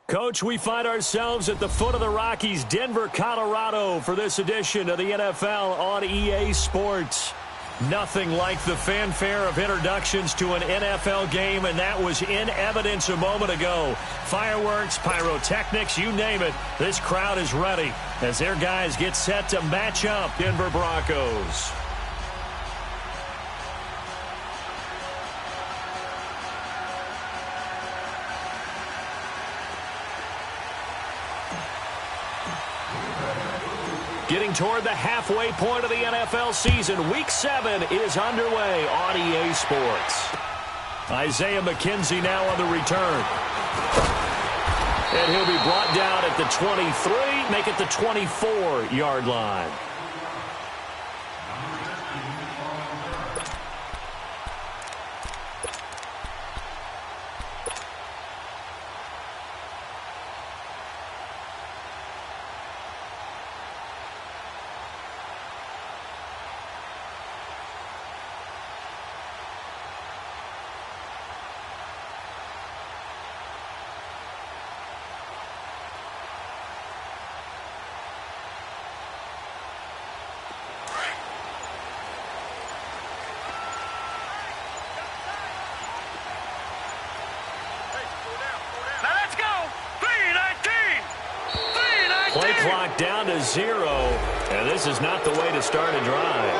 Coach, we find ourselves at the foot of the Rockies, Denver, Colorado, for this edition of the NFL on EA Sports. Nothing like the fanfare of introductions to an NFL game, and that was in evidence a moment ago. Fireworks, pyrotechnics, you name it. This crowd is ready as their guys get set to match up Denver Broncos. Getting toward the halfway point of the NFL season, Week 7 is underway on EA Sports. Isaiah McKenzie now on the return. And he'll be brought down at the 23, make it the 24-yard line. Play clock down to 0, and this is not the way to start a drive.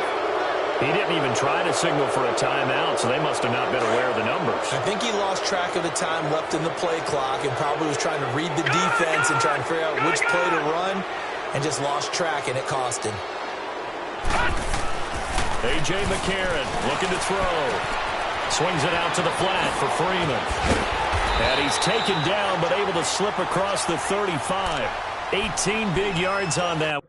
He didn't even try to signal for a timeout, so they must have not been aware of the numbers. I think he lost track of the time left in the play clock and probably was trying to read the defense and trying to figure out which play to run and just lost track, and it cost him. A.J. McCarron looking to throw. Swings it out to the flat for Freeman. And he's taken down but able to slip across the 35. 18 big yards on that.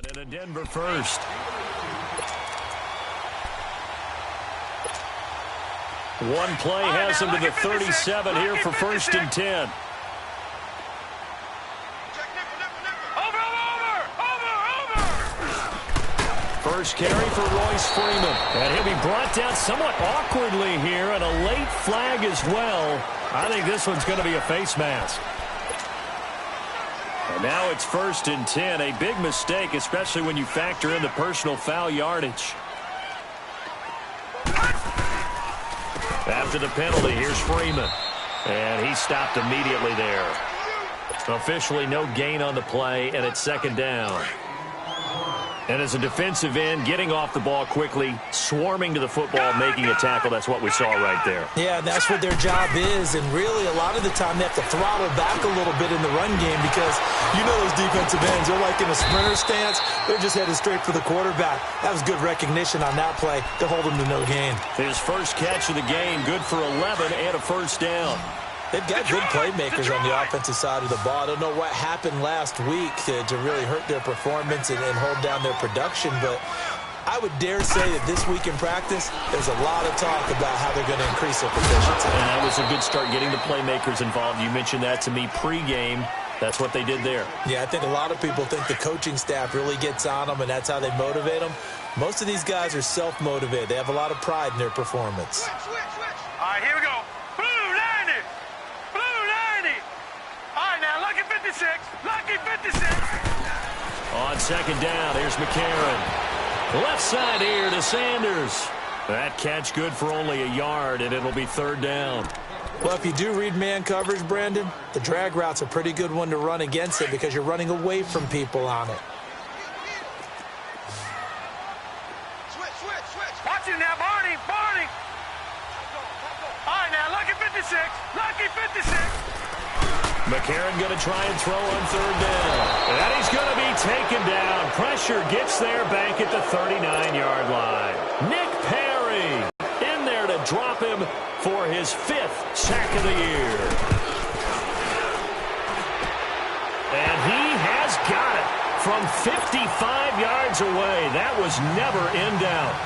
And a Denver first. One play has him to the 37 here for 1st and 10. First carry for Royce Freeman. And he'll be brought down somewhat awkwardly here, and a late flag as well. I think this one's going to be a face mask. And now it's 1st and 10. A big mistake, especially when you factor in the personal foul yardage. After the penalty, here's Freeman. And he stopped immediately there. Officially no gain on the play, and it's 2nd down. And as a defensive end, getting off the ball quickly, swarming to the football, making a tackle, that's what we saw right there. Yeah, that's what their job is. And really, a lot of the time, they have to throttle back a little bit in the run game because you know those defensive ends, they're like in a sprinter stance. They're just headed straight for the quarterback. That was good recognition on that play to hold him to no gain. His first catch of the game, good for 11 and a first down. They've got good playmakers on the offensive side of the ball. I don't know what happened last week to really hurt their performance and hold down their production, but I would dare say that this week in practice, there's a lot of talk about how they're going to increase their proficiency. And that was a good start getting the playmakers involved. You mentioned that to me pregame. That's what they did there. Yeah, I think a lot of people think the coaching staff really gets on them, and that's how they motivate them. Most of these guys are self-motivated. They have a lot of pride in their performance. All right, here we go. Blue 90. Blue 90. All right, now, lucky 56. Lucky 56. On second down, here's McCarron. Left side here to Sanders. That catch good for only a yard, and it'll be third down. Well, if you do read man coverage, Brandon, the drag route's a pretty good one to run against it because you're running away from people on it. Watch it now, Barney. Barney. All right, now, lucky 56. Lucky 56. McCarron going to try and throw on third down. And he's going to be taken down. Pressure gets there back at the 39-yard line. Nick Perry in there to drop him for his 5th sack of the year. And he has got it from 55 yards away. That was never in doubt.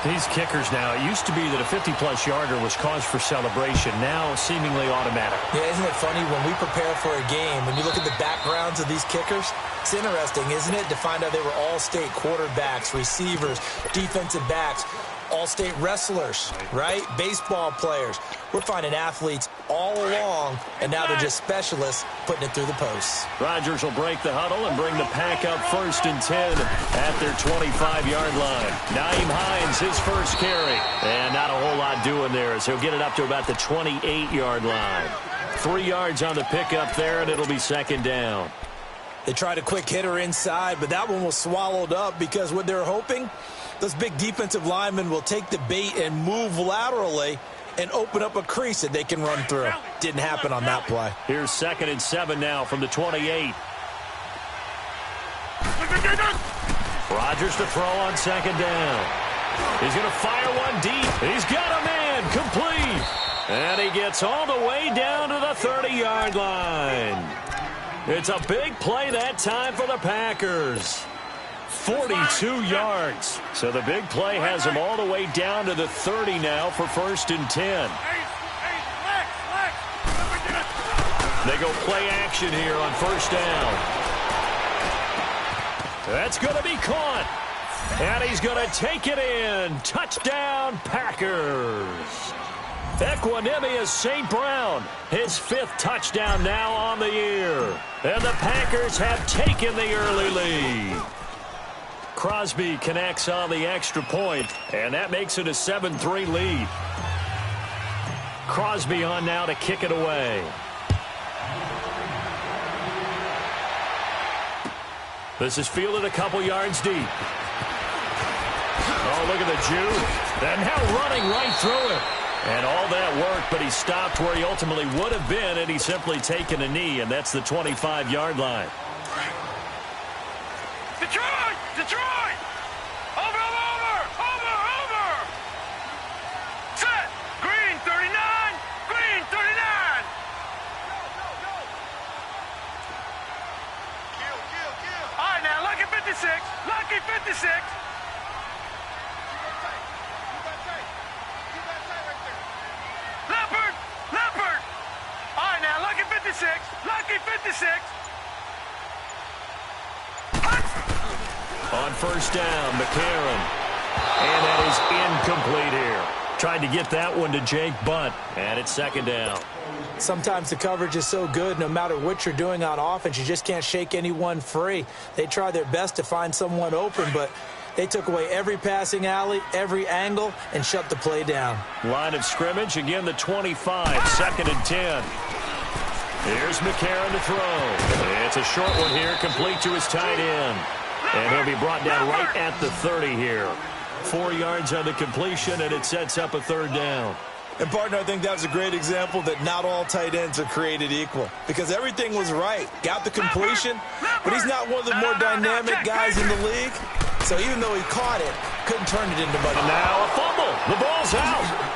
These kickers now, it used to be that a 50-plus yarder was cause for celebration. Now seemingly automatic. Yeah, isn't it funny when we prepare for a game, when you look at the backgrounds of these kickers, it's interesting, isn't it, to find out they were all-state quarterbacks, receivers, defensive backs, all-state wrestlers, right? Baseball players. We're finding athletes all along, and now they're just specialists putting it through the posts. Rodgers will break the huddle and bring the pack up 1st and 10 at their 25-yard line. Nyheim Hines, his first carry. And not a whole lot doing there as he'll get it up to about the 28-yard line. 3 yards on the pickup there, and it'll be second down. They tried a quick hitter inside, but that one was swallowed up because what they're hoping, those big defensive linemen will take the bait and move laterally and open up a crease that they can run through. Didn't happen on that play. Here's 2nd and 7 now from the 28. Rodgers to throw on second down. He's going to fire one deep. He's got a man complete. And he gets all the way down to the 30-yard line. It's a big play that time for the Packers. 42 yards. So the big play has him all the way down to the 30 now for 1st and 10. They go play action here on 1st down. That's going to be caught. And he's going to take it in. Touchdown, Packers. Equanimous St. Brown, his 5th touchdown now on the year. And the Packers have taken the early lead. Crosby connects on the extra point, and that makes it a 7-3 lead. Crosby on now to kick it away. This is fielded a couple yards deep. Oh, look at the Jew. And now running right through it. And all that work, but he stopped where he ultimately would have been, and he's simply taken a knee, and that's the 25-yard line. Detroit! Detroit! Over, over, over, over! Set! Green 39! Green 39! All right, now, lucky 56! Lucky 56! Leopard! Leopard! All right, now, lucky 56! Lucky 56! On 1st down, McCarron. And that is incomplete here. Tried to get that one to Jake Butt, and it's 2nd down. Sometimes the coverage is so good, no matter what you're doing on offense, you just can't shake anyone free. They try their best to find someone open, but they took away every passing alley, every angle, and shut the play down. Line of scrimmage, again the 25, 2nd and 10. Here's McCarron to throw. It's a short one here, complete to his tight end. And he'll be brought down right at the 30 here. 4 yards on the completion, and it sets up a 3rd down. And, partner, I think that was a great example that not all tight ends are created equal. Because everything was right. Got the completion, but he's not one of the more dynamic guys in the league. So even though he caught it, couldn't turn it into money. Now a fumble. The ball's out.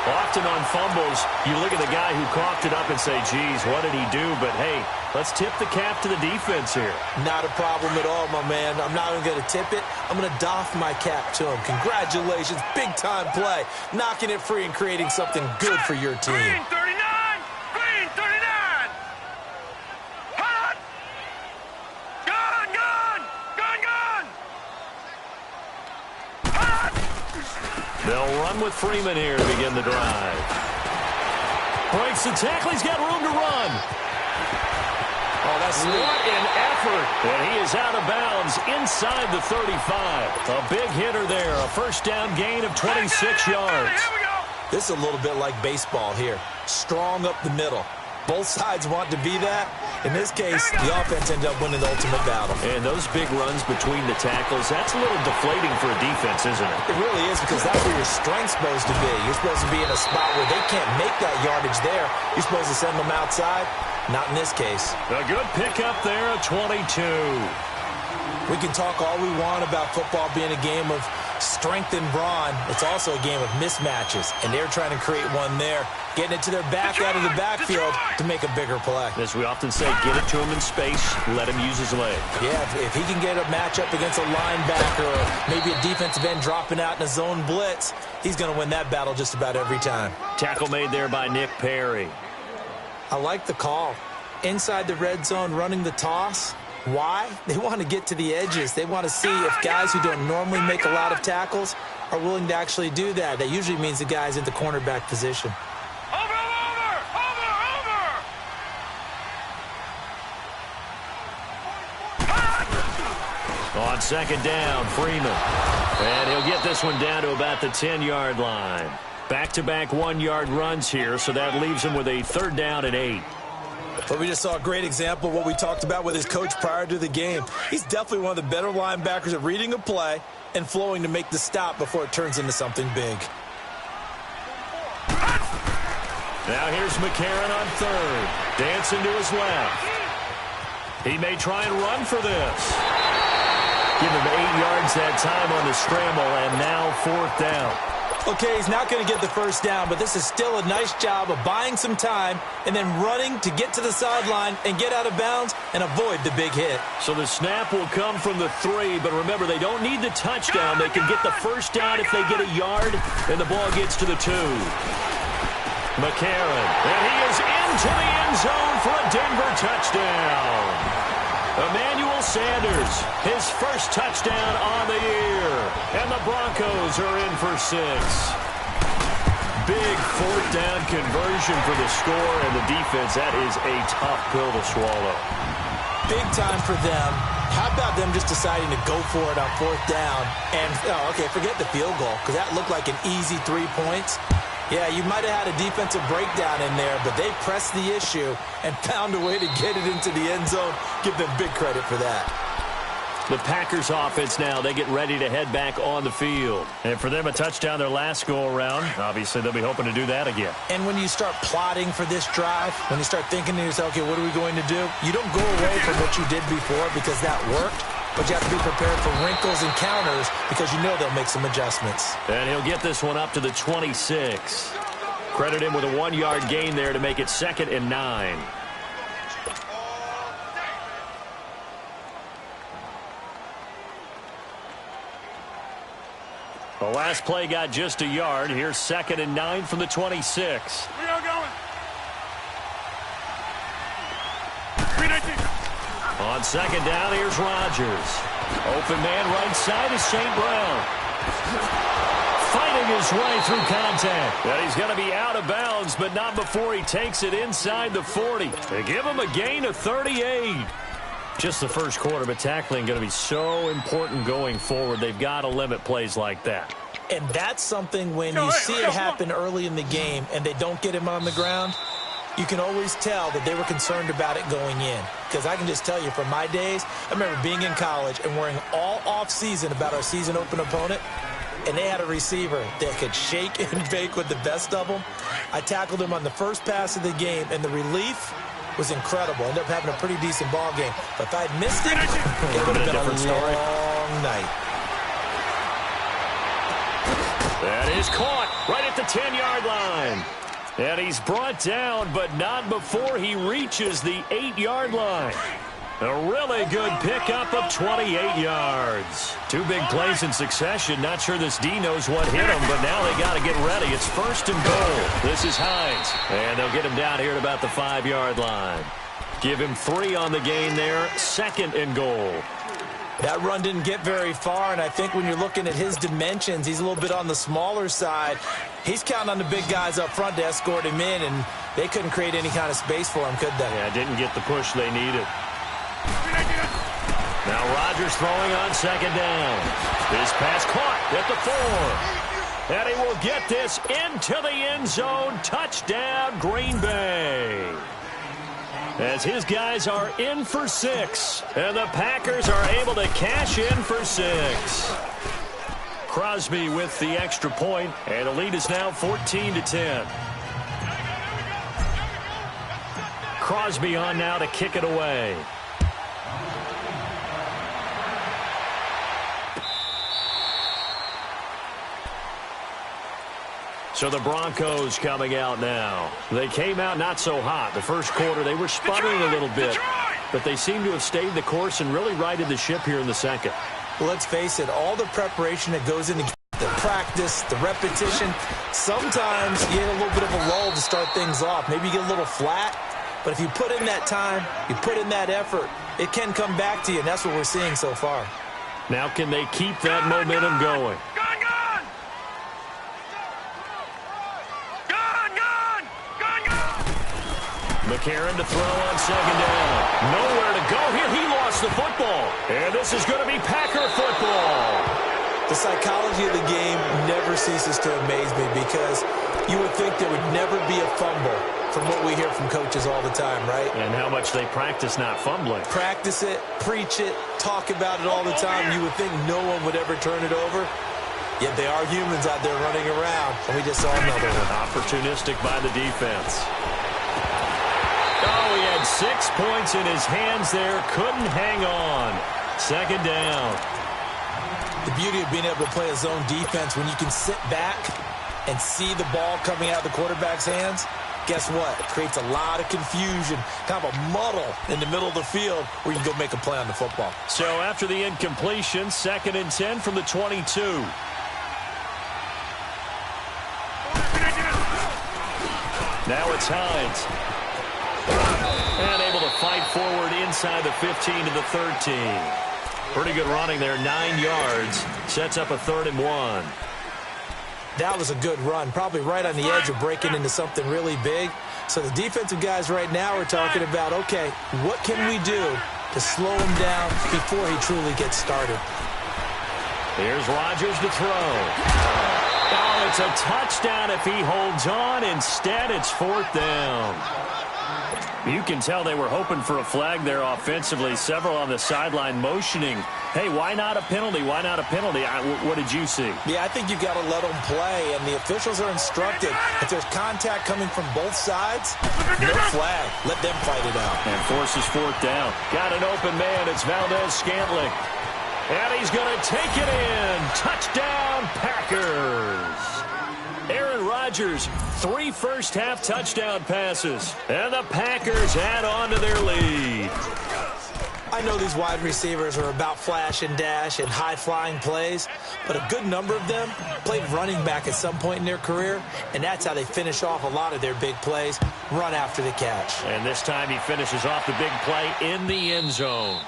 Often on fumbles, you look at the guy who coughed it up and say, geez, what did he do? But, hey, let's tip the cap to the defense here. Not a problem at all, my man. I'm not even going to tip it. I'm going to doff my cap to him. Congratulations. Big-time play. Knocking it free and creating something good for your team. Green 39! Green 39! Hot! Gun! Gun! Gun! Gun! Hot! They'll run with Freeman here to begin the drive. Breaks the tackle. He's got room to run. Oh, that's sweet. What an effort. And he is out of bounds inside the 35. A big hitter there. A first down gain of 26 yards. Here we go. This is a little bit like baseball here. Strong up the middle. Both sides want to be that. In this case, the offense ended up winning the ultimate battle. And those big runs between the tackles, that's a little deflating for a defense, isn't it? It really is, because that's where your strength's supposed to be. You're supposed to be in a spot where they can't make that yardage there. You're supposed to send them outside. Not in this case. A good pickup there at 22. We can talk all we want about football being a game of strength and brawn. It's also a game of mismatches, and they're trying to create one there, getting it to their back out of the backfield to make a bigger play. As we often say, get it to him in space, let him use his leg. Yeah, if he can get a matchup against a linebacker or maybe a defensive end dropping out in a zone blitz, he's going to win that battle just about every time. Tackle made there by Nick Perry. I like the call. Inside the red zone, running the toss. Why? They want to get to the edges. They want to see if guys who don't normally make a lot of tackles are willing to actually do that. That usually means the guy's in the cornerback position. Over! On second down, Freeman. And he'll get this one down to about the 10-yard line. Back-to-back 1-yard runs here, so that leaves him with a 3rd down and 8. But we just saw a great example of what we talked about with his coach prior to the game. He's definitely one of the better linebackers at reading a play and flowing to make the stop before it turns into something big. Now here's McCarron on 3rd. Dancing to his left. He may try and run for this. Give him 8 yards that time on the scramble, and now 4th down. Okay, he's not going to get the first down, but this is still a nice job of buying some time and then running to get to the sideline and get out of bounds and avoid the big hit. So the snap will come from the 3, but remember, they don't need the touchdown. They can get the first down if they get a yard, and the ball gets to the 2. McCarron, and he is into the end zone for a Denver touchdown. Emmanuel Sanders, his first touchdown on the year. And the Broncos are in for 6. Big 4th down conversion for the score, and the defense, that is a tough pill to swallow. Big time for them. How about them just deciding to go for it on 4th down? And, okay, forget the field goal, because that looked like an easy 3 points. Yeah, you might have had a defensive breakdown in there, but they pressed the issue and found a way to get it into the end zone. Give them big credit for that. The Packers offense now, they get ready to head back on the field. And for them, a touchdown their last go-around. Obviously, they'll be hoping to do that again. And when you start plotting for this drive, when you start thinking to yourself, okay, what are we going to do? You don't go away from what you did before because that worked. But you have to be prepared for wrinkles and counters because you know they'll make some adjustments. And he'll get this one up to the 26. Credit him with a 1-yard gain there to make it 2nd and 9. The last play got just a yard. Here's 2nd and 9 from the 26. We are going. 319. On second down, here's Rodgers. Open man right side is St. Brown. Fighting his way through contact. And he's going to be out of bounds, but not before he takes it inside the 40. They give him a gain of 38. Just the first quarter, but tackling going to be so important going forward. They've got to limit plays like that. And that's something when you see it happen early in the game and they don't get him on the ground, you can always tell that they were concerned about it going in. Because I can just tell you from my days, I remember being in college and worrying all off-season about our season open opponent, and they had a receiver that could shake and bake with the best of them. I tackled him on the first pass of the game, and the relief was incredible. Ended up having a pretty decent ball game. But if I had missed it, it would have been a long night. That is caught right at the 10-yard line. And he's brought down, but not before he reaches the 8-yard line. A really good pickup of 28 yards. Two big plays in succession. Not sure this D knows what hit him, but now they got to get ready. It's 1st and goal. This is Hines. And they'll get him down here at about the 5-yard line. Give him 3 on the game there. 2nd and goal. That run didn't get very far, and I think when you're looking at his dimensions, he's a little bit on the smaller side. He's counting on the big guys up front to escort him in, and they couldn't create any kind of space for him, could they? Yeah, didn't get the push they needed. Now Rodgers throwing on 2nd down. This pass caught at the 4. And he will get this into the end zone. Touchdown, Green Bay. As his guys are in for 6. And the Packers are able to cash in for 6. Crosby with the extra point, and the lead is now 14-10. Crosby on now to kick it away. So the Broncos coming out now. They came out not so hot. The first quarter, they were sputtering a little bit, but they seem to have stayed the course and really righted the ship here in the second. Well, let's face it, all the preparation that goes into the practice, the repetition, sometimes you get a little bit of a lull to start things off. Maybe you get a little flat, but if you put in that time, you put in that effort, it can come back to you, and that's what we're seeing so far. Now can they keep that momentum going? McCarron to throw on 2nd down. Nowhere to go here. He lost the football. And this is going to be Packer football. The psychology of the game never ceases to amaze me because you would think there would never be a fumble from what we hear from coaches all the time, right? And how much they practice not fumbling. Practice it, preach it, talk about it all the time. You would think no one would ever turn it over. Yet they are humans out there running around. And we just saw another one. Opportunistic by the defense. Oh, he had 6 points in his hands there. Couldn't hang on. 2nd down. The beauty of being able to play a zone defense when you can sit back and see the ball coming out of the quarterback's hands, guess what? It creates a lot of confusion, kind of a muddle in the middle of the field where you can go make a play on the football. So after the incompletion, 2nd and 10 from the 22. Now it's Hines. And able to fight forward inside the 15 to the 13. Pretty good running there, 9 yards. Sets up a 3rd and 1. That was a good run, probably right on the edge of breaking into something really big. So the defensive guys right now are talking about, okay, what can we do to slow him down before he truly gets started? Here's Rodgers to throw. Oh, it's a touchdown if he holds on. Instead, it's 4th down. You can tell they were hoping for a flag there offensively. Several on the sideline motioning, hey, why not a penalty? Why not a penalty? What did you see? Yeah, I think you've got to let them play, and the officials are instructed. If there's contact coming from both sides, no flag. Let them fight it out. And forces 4th down. Got an open man. It's Valdez-Scantling. And he's going to take it in. Touchdown, Packers. Aaron Rodgers, 3 first-half touchdown passes. And the Packers add on to their lead. I know these wide receivers are about flash and dash and high-flying plays, but a good number of them played running back at some point in their career, and that's how they finish off a lot of their big plays, run after the catch. And this time he finishes off the big play in the end zone.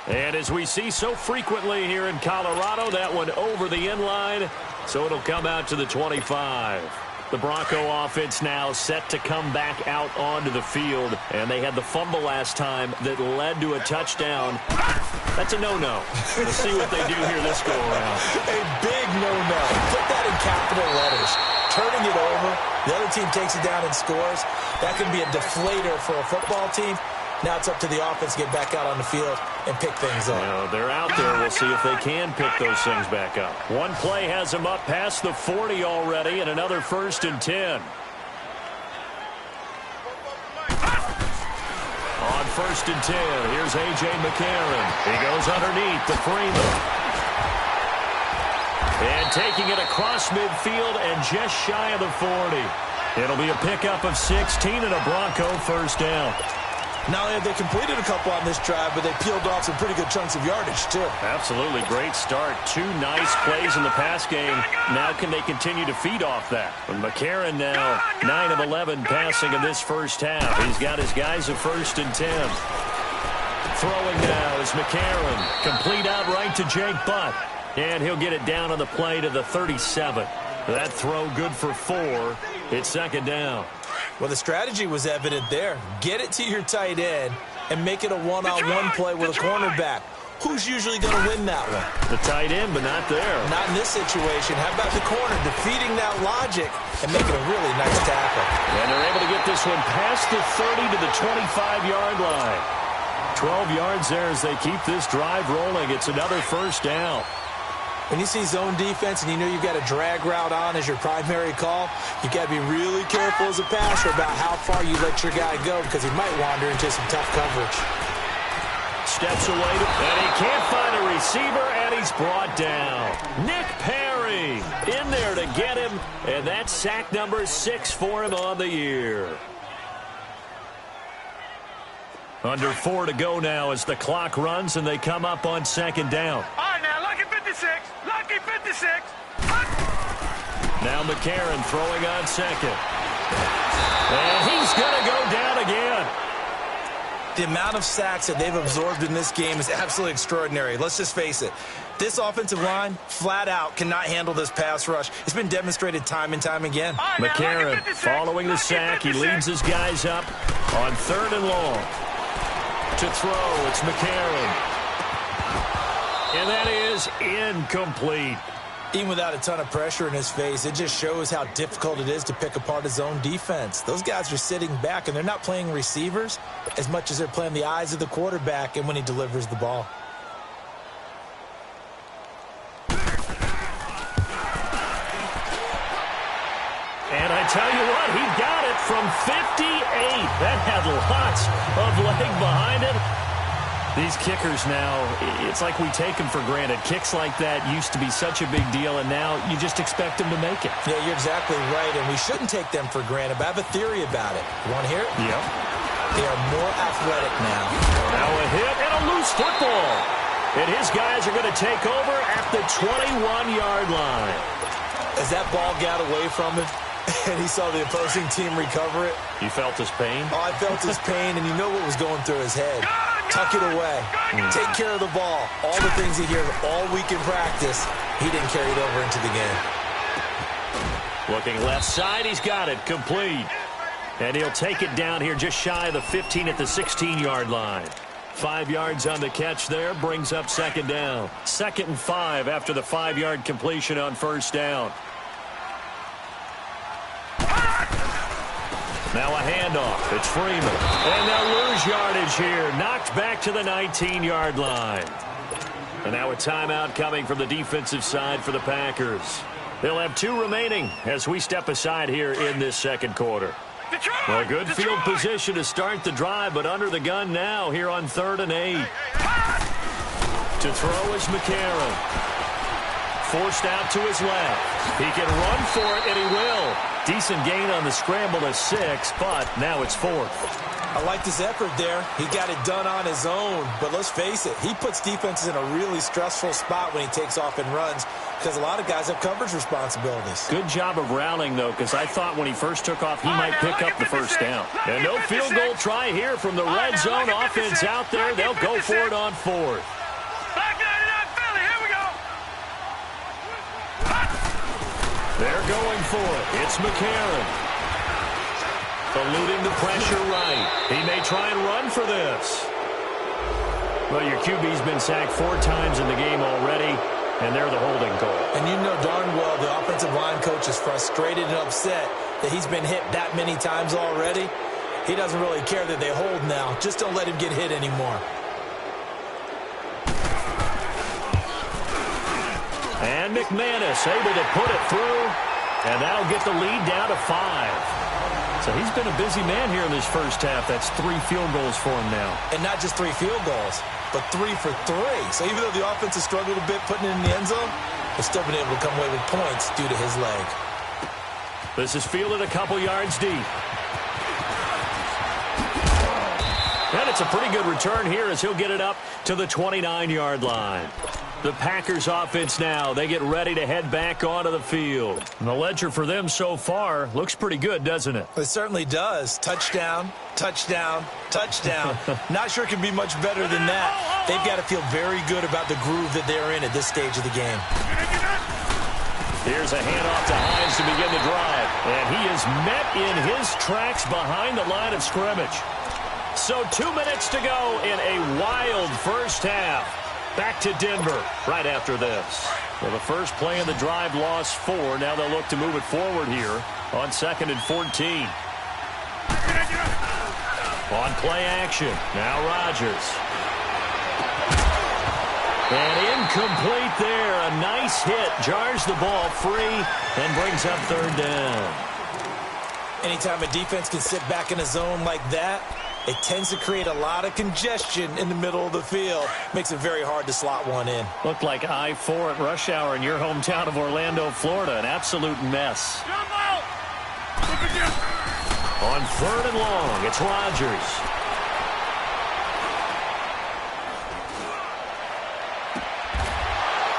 And as we see so frequently here in Colorado, that one over the end line, so it'll come out to the 25. The Bronco offense now set to come back out onto the field, and they had the fumble last time that led to a touchdown. That's a no-no. We'll see what they do here this go-around. A big no-no. Put that in capital letters. turning it over. The other team takes it down and scores. That can be a deflator for a football team. Now it's up to the offense to get back out on the field and pick things up. They're out there. We'll see if they can pick those things back up. One play has them up past the 40 already, and another 1st and 10. On 1st and 10, here's A.J. McCarron. He goes underneath to Freeman. And taking it across midfield and just shy of the 40. It'll be a pickup of 16 and a Bronco 1st down. Not only have they completed a couple on this drive, but they peeled off some pretty good chunks of yardage, too. Absolutely. Great start. 2 nice plays in the pass game. Now can they continue to feed off that? And McCarron now 9 of 11 passing in this first half. He's got his guys at 1st and 10. Throwing now is McCarron. Complete out right to Jake Butt. And he'll get it down on the play to the 37. That throw good for 4. It's 2nd down. Well, the strategy was evident there. Get it to your tight end and make it a one-on-one play with a cornerback. Who's usually going to win that one? The tight end, but not there. Not in this situation. How about the corner defeating that logic and making a really nice tackle? And they're able to get this one past the 30 to the 25-yard line. 12 yards there as they keep this drive rolling. It's another 1st down. When you see zone defense and you know you've got a drag route on as your primary call, you got to be really careful as a passer about how far you let your guy go because he might wander into some tough coverage. Steps away, and he can't find a receiver, and he's brought down. Nick Perry in there to get him, and that's sack number 6 for him on the year. Under 4 to go now as the clock runs, and they come up on 2nd down. All right, now, lucky 56. Lucky 56. Now McCarron throwing on 2nd. And he's going to go down again. The amount of sacks that they've absorbed in this game is absolutely extraordinary. Let's just face it. This offensive line, flat out, cannot handle this pass rush. It's been demonstrated time and time again. Right, McCarron following the sack. He leads his guys up on 3rd and long. To throw, it's McCarron. And that is incomplete. Even without a ton of pressure in his face, it just shows how difficult it is to pick apart his own defense. Those guys are sitting back, and they're not playing receivers as much as they're playing the eyes of the quarterback and when he delivers the ball. And I tell you what, he got it from 58. That had lots of leg behind it. These kickers now, it's like we take them for granted. Kicks like that used to be such a big deal, and now you just expect them to make it. Yeah, you're exactly right, and we shouldn't take them for granted, but I have a theory about it. You want to hear it? Yep. They are more athletic now. Now a hit and a loose football. And his guys are going to take over at the 21-yard line. As that ball got away from him, and he saw the opposing team recover it. You felt his pain? Oh, I felt his pain, and you know what was going through his head. Tuck it away. Take care of the ball. All the things he hears all week in practice, he didn't carry it over into the game. Looking left side, he's got it. Complete. And he'll take it down here just shy of the 15 at the 16-yard line. 5 yards on the catch there, brings up 2nd down. 2nd and 5 after the 5-yard completion on 1st down. Now a handoff. It's Freeman. And they'll lose yardage here. Knocked back to the 19-yard line. And now a timeout coming from the defensive side for the Packers. They'll have 2 remaining as we step aside here in this 2nd quarter. Well, good field position to start the drive, but under the gun now here on 3rd and 8. To throw is McCarron. Forced out to his left. He can run for it, and he will. Decent gain on the scramble to 6, but now it's 4th. I like this effort there. He got it done on his own, but let's face it, he puts defenses in a really stressful spot when he takes off and runs because a lot of guys have coverage responsibilities. Good job of rallying, though, because I thought when he first took off, he might pick up the 1st down. And no field goal try here from the red zone offense out there. They'll go for it on 4th. They're going for it. It's McCarron. Eluding the pressure right. He may try and run for this. Well, your QB's been sacked 4 times in the game already. And they're the holding goal. And you know darn well the offensive line coach is frustrated and upset that he's been hit that many times already. He doesn't really care that they hold now. Just don't let him get hit anymore. And McManus able to put it through. And that'll get the lead down to 5. So he's been a busy man here in this first half. That's 3 field goals for him now. And not just 3 field goals, but 3 for 3. So even though the offense has struggled a bit putting it in the end zone, they've still been able to come away with points due to his leg. This is fielded a couple yards deep. And it's a pretty good return here as he'll get it up to the 29-yard line. The Packers offense now, they get ready to head back onto the field. And the ledger for them so far looks pretty good, doesn't it? It certainly does. Touchdown, touchdown, touchdown. Not sure it can be much better than that. They've got to feel very good about the groove that they're in at this stage of the game. Here's a handoff to Hines to begin the drive. And he is met in his tracks behind the line of scrimmage. So 2 minutes to go in a wild first half. Back to Denver right after this. Well, the first play of the drive lost 4. Now they'll look to move it forward here on 2nd and 14. On play action. Now Rodgers. And incomplete there. A nice hit. Jars the ball free and brings up 3rd down. Anytime a defense can sit back in a zone like that, it tends to create a lot of congestion in the middle of the field. Makes it very hard to slot one in. Looked like I-4 at rush hour in your hometown of Orlando, Florida. An absolute mess. On 3rd and long, it's Rodgers.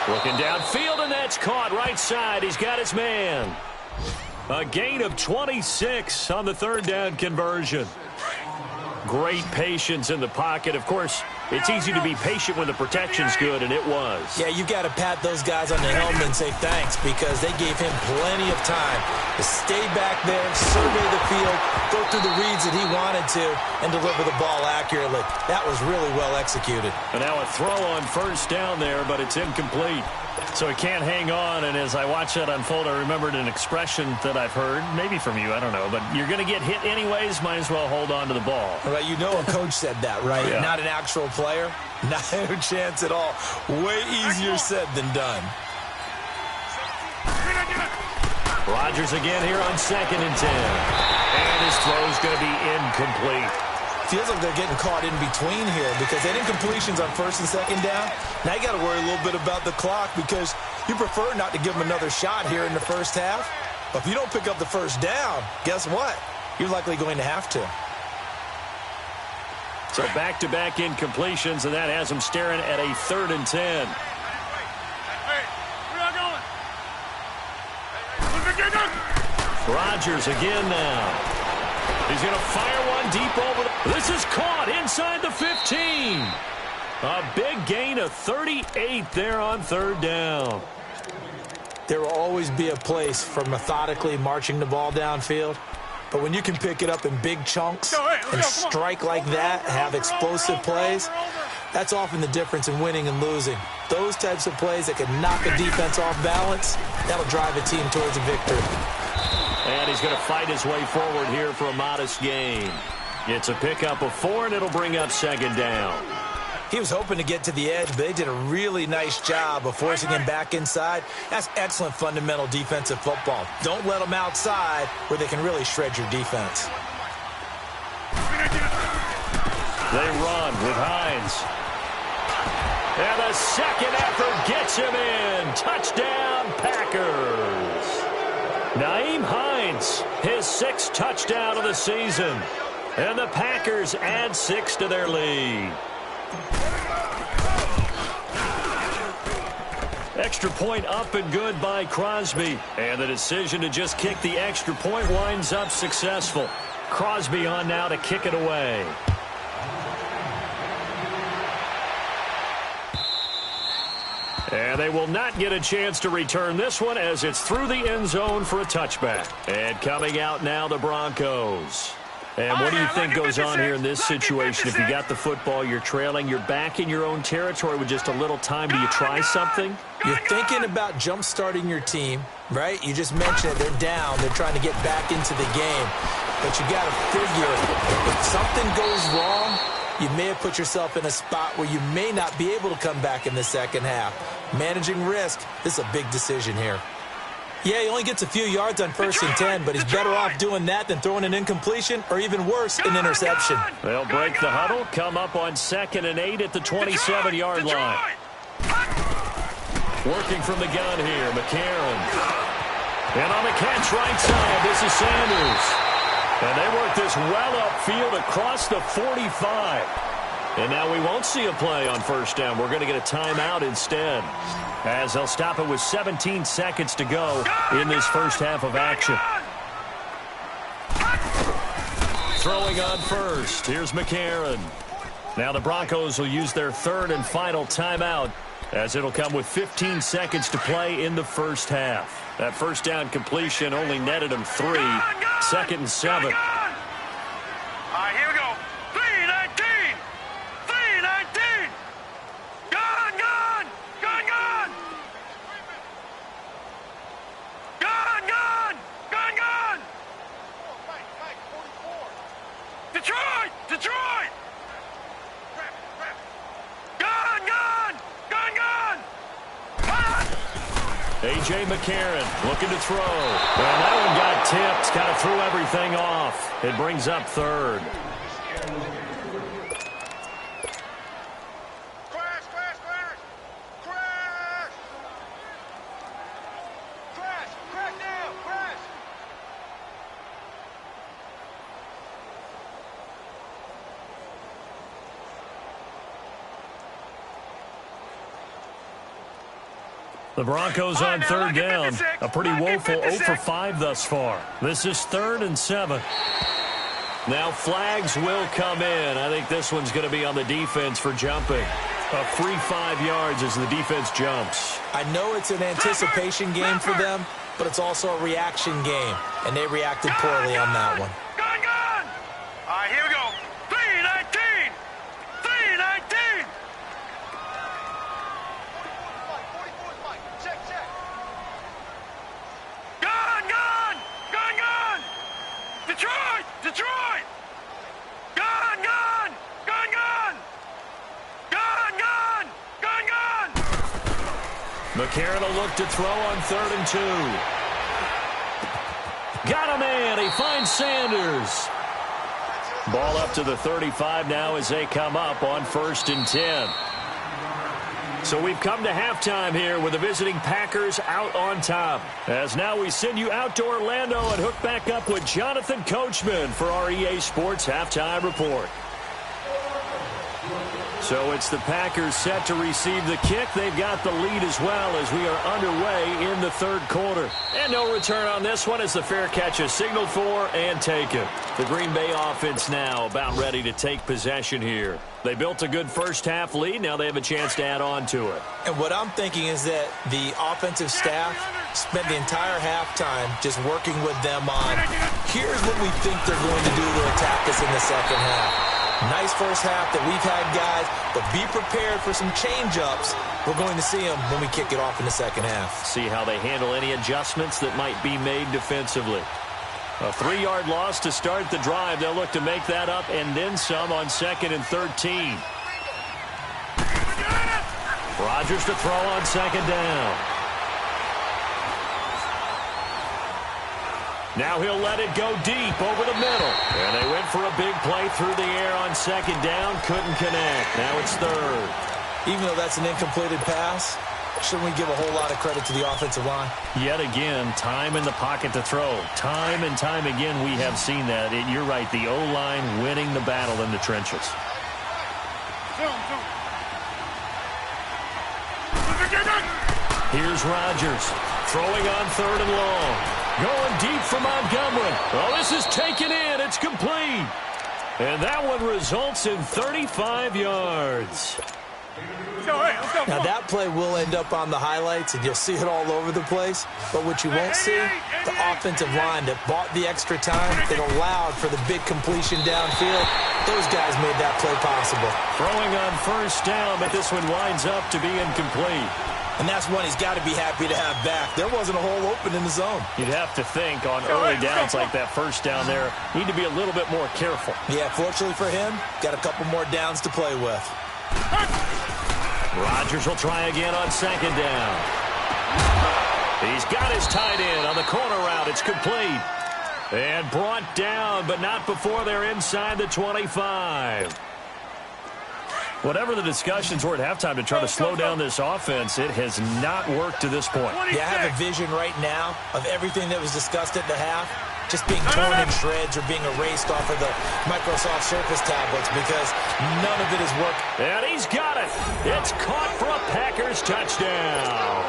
Looking downfield, and that's caught right side. He's got his man. A gain of 26 on the 3rd down conversion. Great patience in the pocket. Of course, it's easy to be patient when the protection's good, and it was. Yeah, you've got to pat those guys on the helmet and say thanks because they gave him plenty of time to stay back there, survey the field, go through the reads that he wanted to, and deliver the ball accurately. That was really well executed. And now a throw on 1st down there, but it's incomplete. So he can't hang on, and as I watch that unfold, I remembered an expression that I've heard, maybe from you, I don't know, but you're going to get hit anyways, might as well hold on to the ball. Well, you know a coach said that, right? Yeah. Not an actual player. Not a chance at all. Way easier said than done. Rodgers again here on 2nd and 10. And his throw's going to be incomplete. Feels like they're getting caught in between here because they had incompletions on 1st and 2nd down. Now you got to worry a little bit about the clock because you prefer not to give them another shot here in the first half. But if you don't pick up the 1st down, guess what? You're likely going to have to. So back-to-back incompletions, and that has them staring at a 3rd and 10. Rodgers again now. He's going to fire one deep over the... This is caught inside the 15. A big gain of 38 there on 3rd down. There will always be a place for methodically marching the ball downfield. But when you can pick it up in big chunks and strike like that, have explosive plays, that's often the difference in winning and losing. Those types of plays that can knock a defense off balance, that'll drive a team towards a victory. And he's going to fight his way forward here for a modest gain. It's a pickup of 4, and it'll bring up 2nd down. He was hoping to get to the edge, but they did a really nice job of forcing him back inside. That's excellent fundamental defensive football. Don't let them outside where they can really shred your defense. They run with Hines. And the second effort gets him in. Touchdown, Packers. Nyheim Hines, his 6th touchdown of the season. And the Packers add 6 to their lead. Extra point up and good by Crosby. And the decision to just kick the extra point winds up successful. Crosby on now to kick it away. And they will not get a chance to return this one as it's through the end zone for a touchback. And coming out now, the Broncos. And what do you think goes on here in this situation? If you got the football, you're trailing, you're back in your own territory with just a little time. Do you try something? You're thinking about jump-starting your team, right? You just mentioned it. They're down. They're trying to get back into the game. But you got to figure if something goes wrong, you may have put yourself in a spot where you may not be able to come back in the second half. Managing risk, this is a big decision here. Yeah, he only gets a few yards on 1st and 10, but he's better off doing that than throwing an incompletion or even worse, an interception. They'll break the huddle, come up on 2nd and 8 at the 27-yard line. Working from the gun here, McCarron. And on the catch right side, this is Sanders. And they work this well upfield across the 45. And now we won't see a play on 1st down. We're going to get a timeout instead, as they'll stop it with 17 seconds to go in this first half of action. Throwing on first. Here's McCarron. Now the Broncos will use their 3rd and final timeout, as it'll come with 15 seconds to play in the first half. That 1st down completion only netted him 3. 2nd and 7. All right, here we go. 3-19. 3-19. Gun, gun. Gun, gun. Gun, gun. Gun, gun. Detroit. Detroit. Gun, gun. Gun, gun. A.J. McCarron looking to throw. Well, that one got tipped. Kind of threw everything off. It brings up 3rd. Crash, crash, crash. Crash. Crash. Crash now. Crash. The Broncos on 3rd down. A pretty woeful 0 for 5 thus far. This is 3rd and 7. Now flags will come in. I think this one's going to be on the defense for jumping. A free 5 yards as the defense jumps. I know it's an anticipation game for them, but it's also a reaction game, and they reacted poorly on that one. Gun, gun. All right, here we go. 3-19. 3-19. Gun, gun. Gun, gun. Detroit. Detroit. Gun, gun. Gun, gun. Gun, gun. Gun, gun. McCarron will look to throw on 3rd and 2. Got a man. He finds Sanders. Ball up to the 35 now as they come up on 1st and 10. So we've come to halftime here with the visiting Packers out on top. As now we send you out to Orlando and hook back up with Jonathan Coachman for our EA Sports Halftime Report. So it's the Packers set to receive the kick. They've got the lead as well as we are underway in the 3rd quarter. And no return on this one as the fair catch is signaled for and taken. The Green Bay offense now about ready to take possession here. They built a good first half lead. Now they have a chance to add on to it. And what I'm thinking is that the offensive staff spent the entire halftime just working with them on, here's what we think they're going to do to attack us in the second half. Nice first half that we've had, guys, but be prepared for some change-ups. We're going to see them when we kick it off in the second half. See how they handle any adjustments that might be made defensively. A 3-yard loss to start the drive. They'll look to make that up and then some on 2nd and 13. Rodgers to throw on 2nd down. Now he'll let it go deep over the middle. And they went for a big play through the air on 2nd down. Couldn't connect. Now it's 3rd. Even though that's an incompleted pass, shouldn't we give a whole lot of credit to the offensive line? Yet again, time in the pocket to throw. Time and time again we have seen that. And you're right, the O-line winning the battle in the trenches. Here's Rodgers throwing on 3rd and long. Going deep for Montgomery. Oh, this is taken in. It's complete. And that one results in 35 yards. Now, that play will end up on the highlights, and you'll see it all over the place. But what you won't see, the offensive line that bought the extra time, that allowed for the big completion downfield. Those guys made that play possible. Throwing on first down, but this one winds up to be incomplete. And that's one he's got to be happy to have back. There wasn't a hole open in the zone. You'd have to think on early downs like that first down there, need to be a little bit more careful. Yeah, fortunately for him, got a couple more downs to play with. Rodgers will try again on second down. He's got his tight end on the corner route. It's complete. And brought down, but not before they're inside the 25. Whatever the discussions were at halftime to try to slow down this offense, it has not worked to this point. Yeah, I have a vision right now of everything that was discussed at the half just being torn in shreds or being erased off of the Microsoft Surface tablets because none of it has worked. And he's got it. It's caught for a Packers touchdown.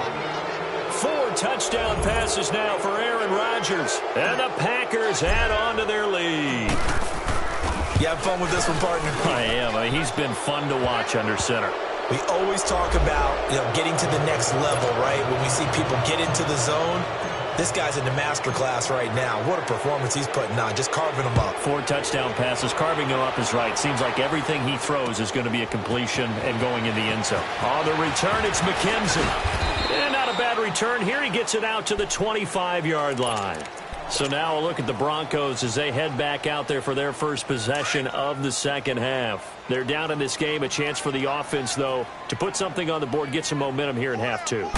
4 touchdown passes now for Aaron Rodgers. And the Packers add on to their lead. You having fun with this one, partner? I am. I mean, he's been fun to watch under center. We always talk about, getting to the next level, right? When we see people get into the zone, this guy's in the master class right now. What a performance he's putting on, just carving them up. 4 touchdown passes. Carving them up is right. Seems like everything he throws is going to be a completion and going in the end zone. On the return, it's McKenzie. And not a bad return. Here he gets it out to the 25-yard line. So now a look at the Broncos as they head back out there for their first possession of the second half. They're down in this game. A chance for the offense, though, to put something on the board, get some momentum here in half 2.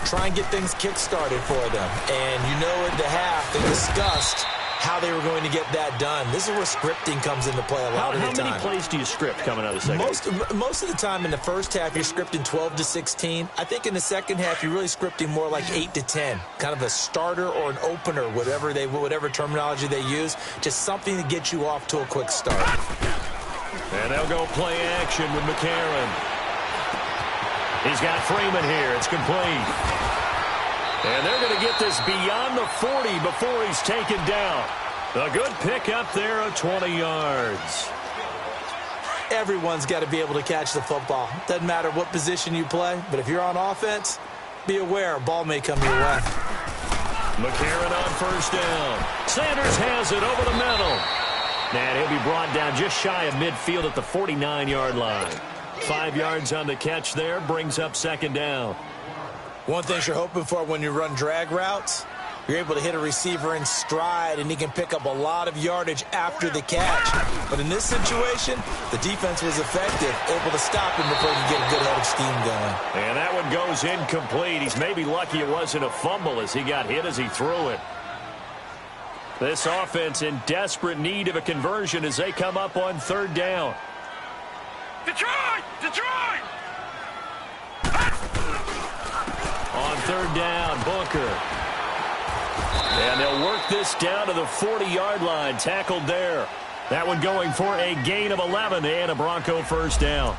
Try and get things kick-started for them. And at the half, they discussed how they were going to get that done. This is where scripting comes into play a lot of the time. How many plays do you script coming out of the second half? Most of the time in the first half, you're scripting 12 to 16. I think in the second half, you're really scripting more like 8 to 10. Kind of a starter or an opener, whatever terminology they use. Just something to get you off to a quick start. And they'll go play action with McCarron. He's got Freeman here. It's complete. And they're going to get this beyond the 40 before he's taken down. A good pickup there of 20 yards. Everyone's got to be able to catch the football. Doesn't matter what position you play, but if you're on offense, be aware a ball may come your way. McCarron on first down. Sanders has it over the middle. And he'll be brought down just shy of midfield at the 49-yard line. 5 yards on the catch there, brings up second down. One thing you're hoping for when you run drag routes, you're able to hit a receiver in stride, and he can pick up a lot of yardage after the catch. But in this situation, the defense was effective, able to stop him before he could get a good head of steam going. And that one goes incomplete. He's maybe lucky it wasn't a fumble as he got hit as he threw it. This offense in desperate need of a conversion as they come up on third down. Detroit! Detroit! On third down, Booker. And they'll work this down to the 40-yard line. Tackled there. That one going for a gain of 11 and a Bronco first down.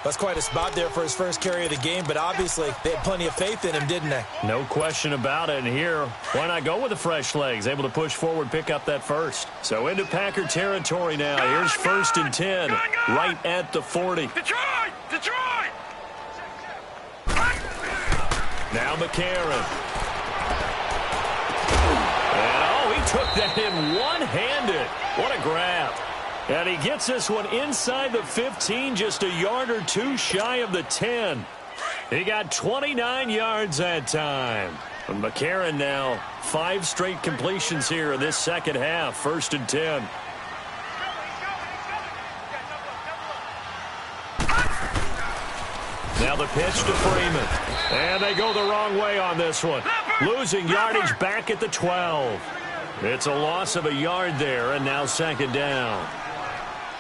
That's quite a spot there for his first carry of the game, but obviously they had plenty of faith in him, didn't they? No question about it. And here, why not go with the fresh legs? Able to push forward, pick up that first. So into Packer territory now. Here's first and 10, right at the 40. Detroit! Detroit! Now McCarron. And, he took that in one-handed. What a grab. And he gets this one inside the 15, just a yard or two shy of the 10. He got 29 yards that time. And McCarron now, 5 straight completions here in this second half, first and 10. Now the pitch to Freeman. And they go the wrong way on this one. Losing yardage back at the 12. It's a loss of a yard there, and now second down.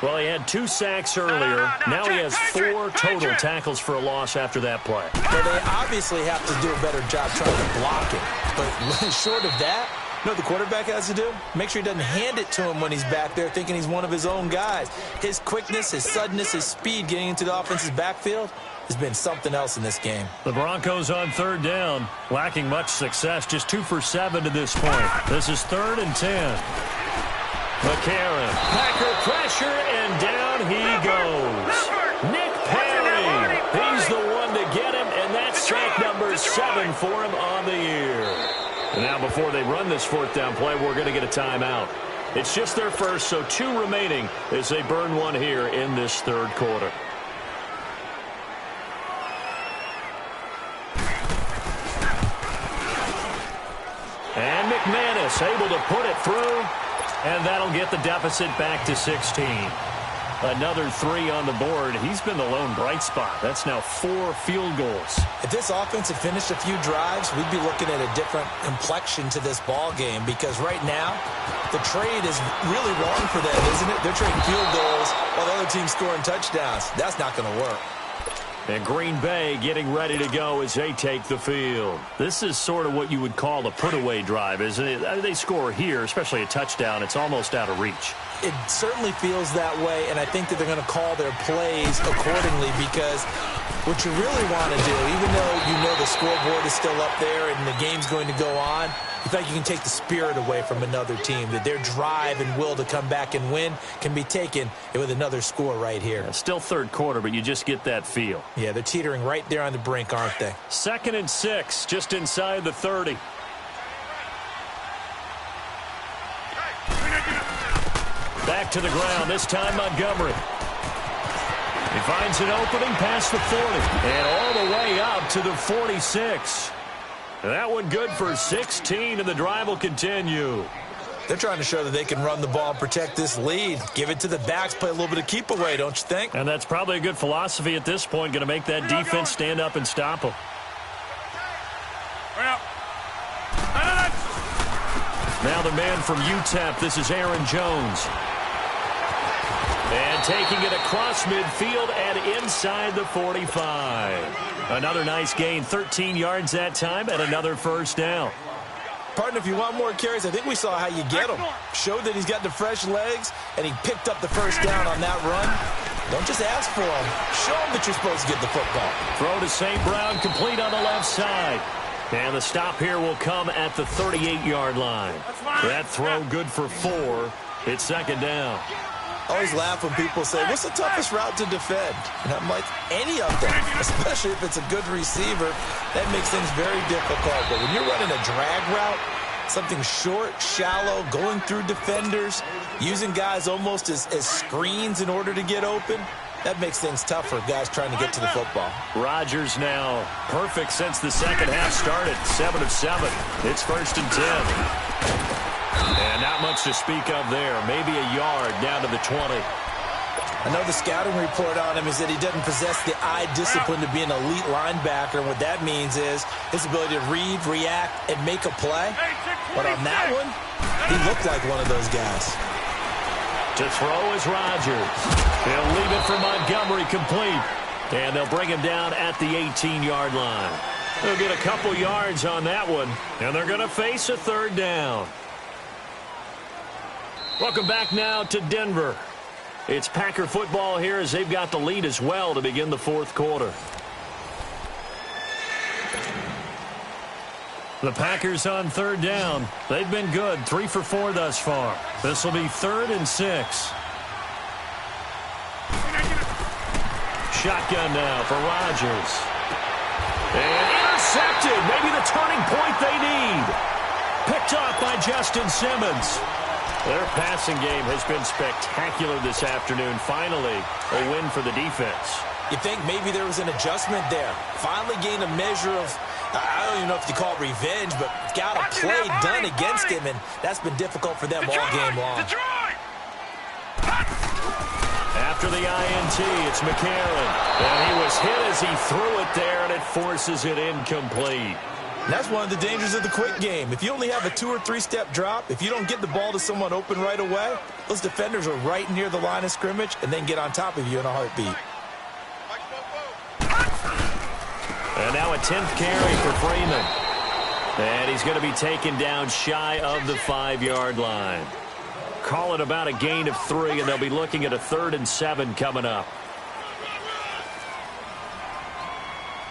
Well, he had 2 sacks earlier. Now he has 4 total tackles for a loss after that play. Well, they obviously have to do a better job trying to block it. But short of that, the quarterback has to do? Make sure he doesn't hand it to him when he's back there thinking he's one of his own guys. His quickness, his suddenness, his speed getting into the offense's backfield has been something else in this game. The Broncos on third down, lacking much success, just 2 for 7 to this point. This is third and 10. McCarron, Packer pressure, and down he goes. Nick Perry, he's number 7 for him on the year. And now before they run this fourth down play, we're going to get a timeout. It's just their first, so 2 remaining as they burn one here in this third quarter. And McManus able to put it through, and that'll get the deficit back to 16. Another 3 on the board. He's been the lone bright spot. That's now 4 field goals. If this offense had finished a few drives, we'd be looking at a different complexion to this ball game, because right now the trade is really wrong for them, isn't it? They're trading field goals while the other team's scoring touchdowns. That's not going to work. And Green Bay getting ready to go as they take the field. This is sort of what you would call a put-away drive, isn't it? They score here, especially a touchdown. It's almost out of reach. It certainly feels that way, and I think that they're going to call their plays accordingly, because what you really want to do, even though you know the scoreboard is still up there and the game's going to go on, you think you can take the spirit away from another team, that their drive and will to come back and win can be taken with another score right here. Still third quarter, but you just get that feel. Yeah, they're teetering right there on the brink, aren't they? 2nd and 6, just inside the 30. Back to the ground, this time Montgomery. He finds an opening past the 40 and all the way up to the 46. That one good for 16, and the drive will continue. They're trying to show that they can run the ball and protect this lead. Give it to the backs, play a little bit of keep away, don't you think? And that's probably a good philosophy at this point, going to make that defense stand up and stop them. Now the man from UTEP, this is Aaron Jones. And taking it across midfield and inside the 45. Another nice gain, 13 yards that time, and another first down. Partner, if you want more carries, I think we saw how you get him. Showed that he's got the fresh legs, and he picked up the first down on that run. Don't just ask for him. Show him that you're supposed to get the football. Throw to St. Brown, complete on the left side. And the stop here will come at the 38-yard line. That throw good for 4. It's 2nd down. I always laugh when people say, what's the toughest route to defend? And I'm like, any of them, especially if it's a good receiver. That makes things very difficult. But when you're running a drag route, something short, shallow, going through defenders, using guys almost as screens in order to get open, that makes things tough for guys trying to get to the football. Rodgers now perfect since the second half started. 7 of 7. It's 1st and 10. And not much to speak of there. Maybe a yard down to the 20. I know the scouting report on him is that he doesn't possess the eye discipline to be an elite linebacker. And what that means is his ability to read, react, and make a play. But on that one, he looked like one of those guys. To throw is Rodgers. They'll leave it for Montgomery complete. And they'll bring him down at the 18-yard line. They'll get a couple yards on that one. And they're going to face a 3rd down. Welcome back now to Denver. It's Packer football here as they've got the lead as well to begin the 4th quarter. The Packers on 3rd down. They've been good, 3 for 4 thus far. This will be 3rd and 6. Shotgun now for Rodgers. And intercepted. Maybe the turning point they need. Picked off by Justin Simmons. Their passing game has been spectacular this afternoon. Finally, a win for the defense. You think maybe there was an adjustment there. Finally gained a measure of, I don't even know if you call it revenge, but got a play done against him, and that's been difficult for them all game long. After the INT, it's McCarron. And he was hit as he threw it there, and it forces it incomplete. And that's one of the dangers of the quick game. If you only have a 2- or 3-step drop, if you don't get the ball to someone open right away, those defenders are right near the line of scrimmage and then get on top of you in a heartbeat. And now a 10th carry for Freeman. And he's going to be taken down shy of the 5-yard line. Call it about a gain of 3, and they'll be looking at a 3rd and 7 coming up.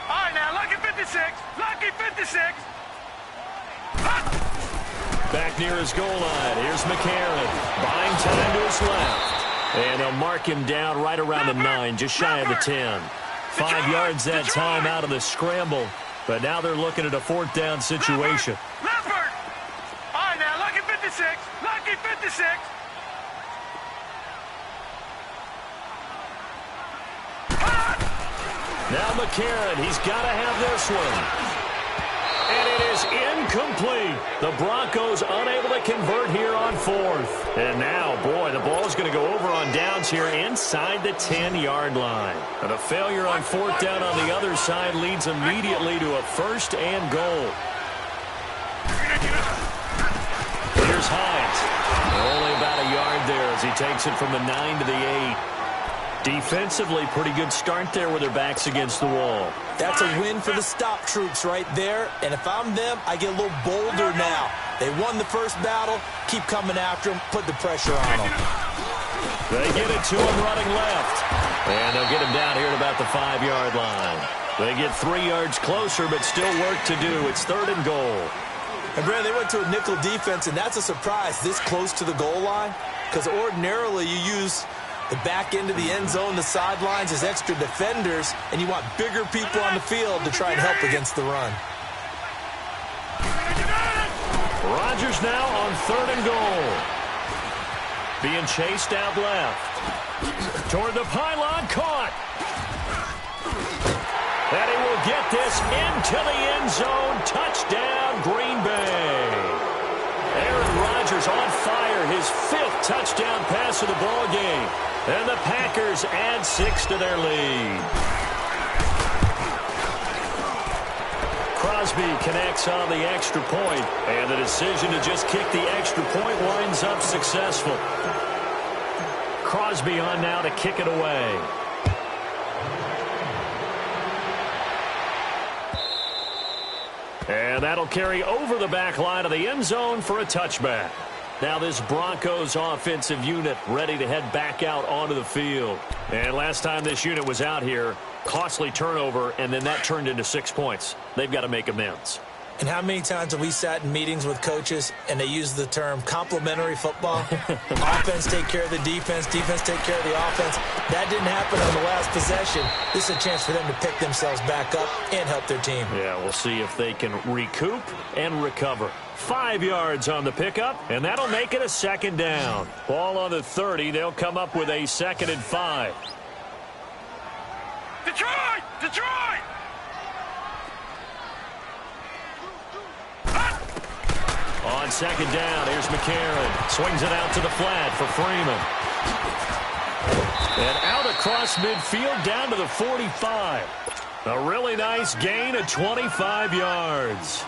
All right, now, lucky 56. Lucky 56. Back near his goal line. Here's McCarron. Buying time to his left. And they'll mark him down right around the 9, just shy of the 10. 5 yards that time out of the scramble. But now they're looking at a fourth down situation. Leopard! All right, now, lucky 56. Lucky 56. Now McCarron, he's got to have this one. And it is incomplete. The Broncos unable to convert here on fourth. And now, boy, the ball's going to go over on downs here inside the 10-yard line. And a failure on fourth down on the other side leads immediately to a first and goal. Here's Hines. Only about a yard there as he takes it from the 9 to the 8. Defensively, pretty good start there with their backs against the wall. That's a win for the stop troops right there. And if I'm them, I get a little bolder now. They won the first battle. Keep coming after them. Put the pressure on them. They get it to him running left. And they'll get him down here at about the 5-yard line. They get 3 yards closer, but still work to do. It's third and goal. And, Brandon, they went to a nickel defense, and that's a surprise this close to the goal line. Because ordinarily you use the back end of the end zone, the sidelines as extra defenders, and you want bigger people on the field to try and help against the run. Rodgers now on third and goal. Being chased out left. Toward the pylon, caught. And he will get this into the end zone. Touchdown, Green Bay. Aaron Rodgers on fire, his 5th touchdown pass of the ball game. And the Packers add 6 to their lead. Crosby connects on the extra point, and the decision to just kick the extra point winds up successful. Crosby on now to kick it away. And that'll carry over the back line of the end zone for a touchback. Now this Broncos offensive unit ready to head back out onto the field. And last time this unit was out here, costly turnover, and then that turned into 6 points. They've got to make amends. And how many times have we sat in meetings with coaches and they use the term complementary football? Offense take care of the defense, defense take care of the offense. That didn't happen on the last possession. This is a chance for them to pick themselves back up and help their team. Yeah, we'll see if they can recoup and recover. 5 yards on the pickup, and that'll make it a second down. Ball on the 30. They'll come up with a 2nd and 5. Detroit! Detroit! On second down, here's McCarron. Swings it out to the flat for Freeman. And out across midfield down to the 45. A really nice gain of 25 yards.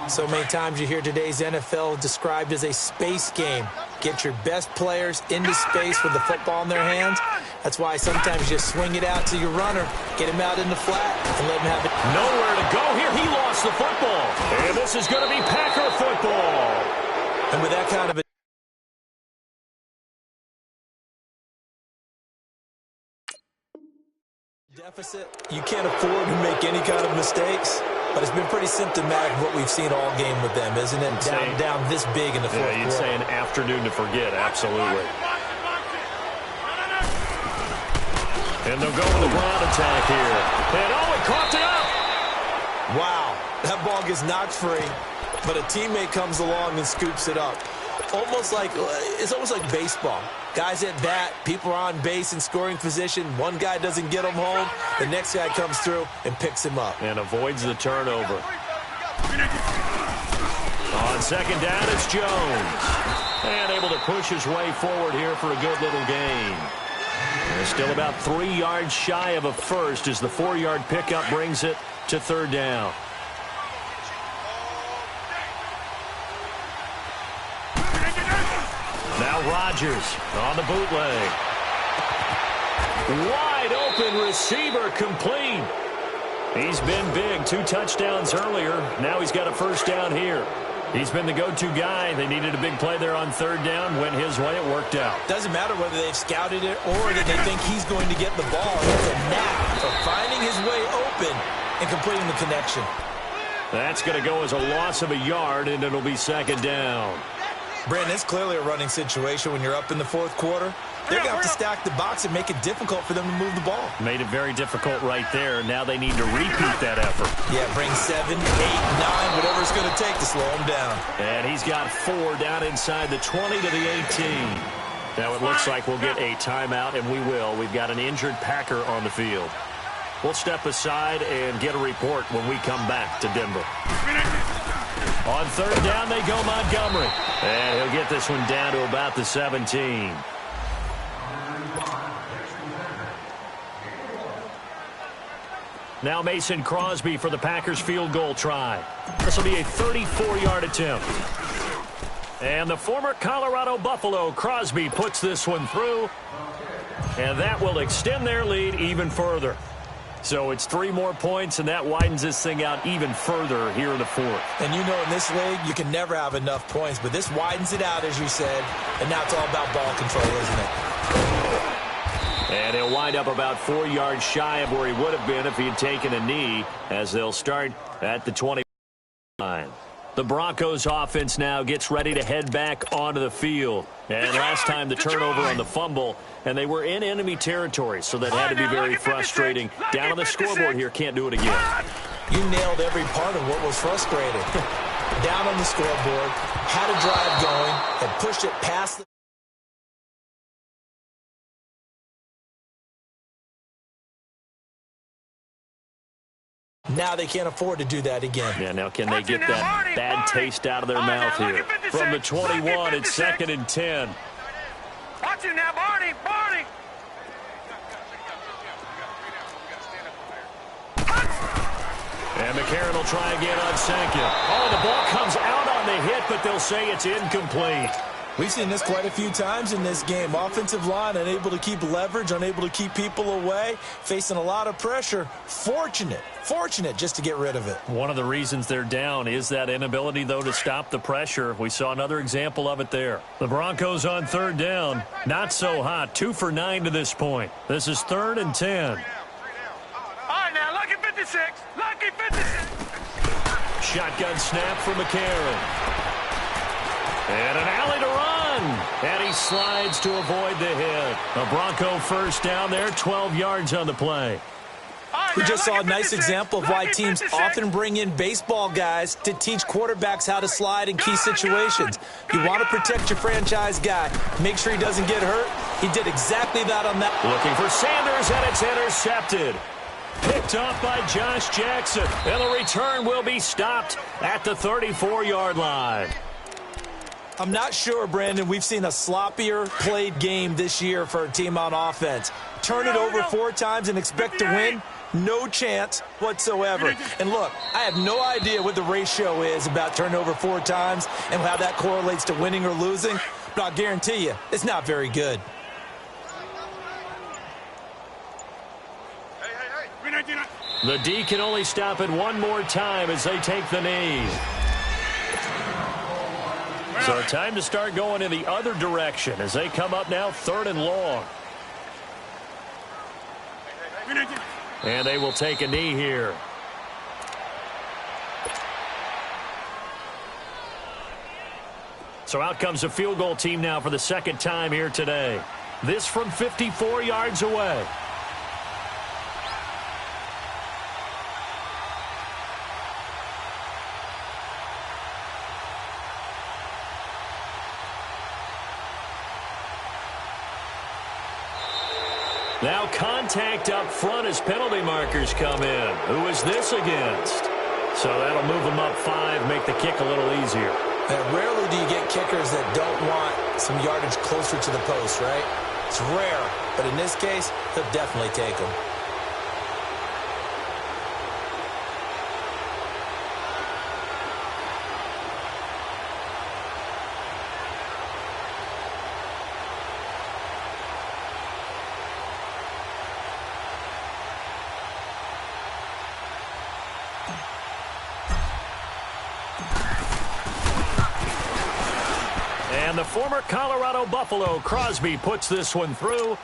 So many times you hear today's NFL described as a space game. Get your best players into space with the football in their hands. That's why sometimes you just swing it out to your runner, get him out in the flat, and let him have it. Nowhere to go here. He lost the football. And this is going to be Packer football. And with that kind of a deficit, you can't afford to make any kind of mistakes. But it's been pretty symptomatic of what we've seen all game with them, isn't it? Down this big in the fourth quarter. You'd say an afternoon to forget, absolutely. And they'll go with the ground attack here. And he coughed it up. Wow, that ball gets knocked free, but a teammate comes along and scoops it up. It's almost like baseball. Guys at bat, people are on base in scoring position. One guy doesn't get him home. The next guy comes through and picks him up. And avoids the turnover. On second down, it's Jones. And able to push his way forward here for a good little gain. They're still about 3 yards shy of a first as the 4-yard pickup brings it to third down. Now Rodgers on the bootleg. Wide open receiver complete. He's been big. 2 touchdowns earlier. Now he's got a first down here. He's been the go-to guy. They needed a big play there on third down. Went his way. It worked out. Doesn't matter whether they've scouted it or that they think he's going to get the ball. It's a knack for finding his way open and completing the connection. That's going to go as a loss of a yard, and it'll be second down. Brandon, it's clearly a running situation when you're up in the fourth quarter. They're going to have to stack the box and make it difficult for them to move the ball. Made it very difficult right there. Now they need to repeat that effort. Yeah, bring 7, 8, 9, whatever it's going to take to slow him down. And he's got 4 down inside the 20 to the 18. Now it looks like we'll get a timeout, and we will. We've got an injured Packer on the field. We'll step aside and get a report when we come back to Denver. On third down, they go Montgomery. And he'll get this one down to about the 17. Now Mason Crosby for the Packers field goal try. This will be a 34-yard attempt. And the former Colorado Buffalo, Crosby, puts this one through. And that will extend their lead even further. So it's 3 more points, and that widens this thing out even further here in the fourth. And you know in this league, you can never have enough points, but this widens it out, as you said, and now it's all about ball control, isn't it? And he'll wind up about 4 yards shy of where he would have been if he had taken a knee, as they'll start at the 29. The Broncos offense now gets ready to head back onto the field. And last time the turnover on the fumble, and they were in enemy territory, so that had to be very frustrating. Down on the scoreboard here, can't do it again. You nailed every part of what was frustrating. Down on the scoreboard, had a drive going, and pushed it past the... Now they can't afford to do that again. Yeah, now can they get that bad taste out of their mouth here? From the 21, it's 2nd and 10. Watch it now, Barney, Barney. And McCarron will try again on 2nd. Oh, the ball comes out on the hit, but they'll say it's incomplete. We've seen this quite a few times in this game. Offensive line unable to keep leverage, unable to keep people away, facing a lot of pressure. Fortunate just to get rid of it. One of the reasons they're down is that inability, though, to stop the pressure. We saw another example of it there. The Broncos on third down. Not so hot. 2 for 9 to this point. This is 3rd and 10. All right, now, lucky 56. Lucky 56. Shotgun snap for McCarron. And an alley to run. And he slides to avoid the hit. A Bronco first down there, 12 yards on the play. We just saw a nice example of why teams often bring in baseball guys to teach quarterbacks how to slide in key situations. You want to protect your franchise guy. Make sure he doesn't get hurt. He did exactly that on that. Looking for Sanders, and it's intercepted. Picked off by Josh Jackson. And the return will be stopped at the 34-yard line. I'm not sure, Brandon, we've seen a sloppier played game this year for a team on offense. Turn it over 4 times and expect to win? No chance whatsoever. And look, I have no idea what the ratio is about turnover 4 times and how that correlates to winning or losing, but I'll guarantee you it's not very good. The D can only stop it one more time as they take the knee. So time to start going in the other direction as they come up now 3rd and long. And they will take a knee here. So out comes a field goal team now for the 2nd time here today. This from 54 yards away. Now contact up front as penalty markers come in. Who is this against? So that'll move them up 5, make the kick a little easier. And rarely do you get kickers that don't want some yardage closer to the post, right? It's rare, but in this case, he'll definitely take them. And the former Colorado Buffalo, Crosby, puts this one through.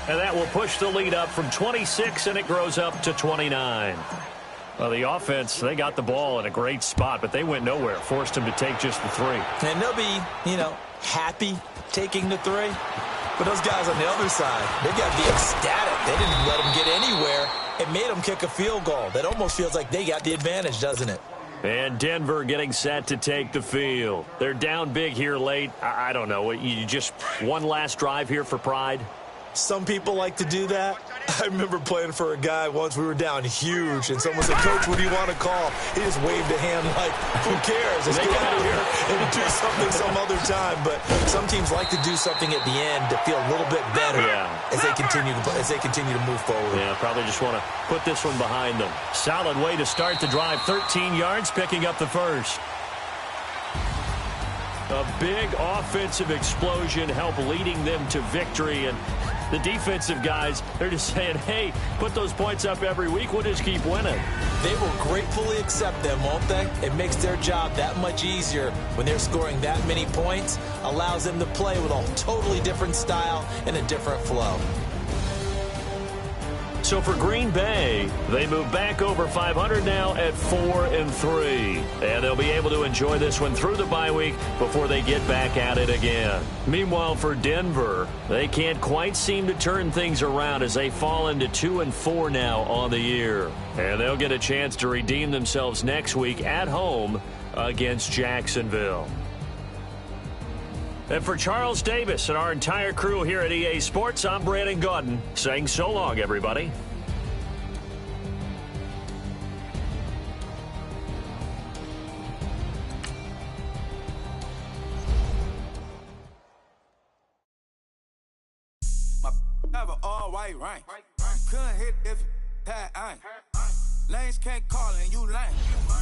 And that will push the lead up from 26, and it grows up to 29. Well, the offense, they got the ball in a great spot, but they went nowhere. Forced him to take just the 3. And they'll be, happy taking the 3. But those guys on the other side, they got to be ecstatic. They didn't let them get anywhere. It made them kick a field goal. That almost feels like they got the advantage, doesn't it? And Denver getting set to take the field. They're down big here late. I don't know. You just one last drive here for pride? Some people like to do that. I remember playing for a guy once. We were down huge, and someone said, "Coach, what do you want to call?" He just waved a hand like, "Who cares? Let's get out of here and do something some other time." But some teams like to do something at the end to feel a little bit better as they continue to move forward. Yeah, probably just want to put this one behind them. Solid way to start the drive. 13 yards, picking up the first. A big offensive explosion helped leading them to victory, and the defensive guys, they're just saying, hey, put those points up every week. We'll just keep winning. They will gratefully accept them, won't they? It makes their job that much easier when they're scoring that many points. Allows them to play with a totally different style and a different flow. So for Green Bay, they move back over 500 now at 4-3. And they'll be able to enjoy this one through the bye week before they get back at it again. Meanwhile, for Denver, they can't quite seem to turn things around as they fall into 2-4 now on the year. And they'll get a chance to redeem themselves next week at home against Jacksonville. And for Charles Davis and our entire crew here at EA Sports, I'm Brandon Gaudin saying so long, everybody. Never all white rank. Couldn't hit if had ain't. Lanes can't call and you lame.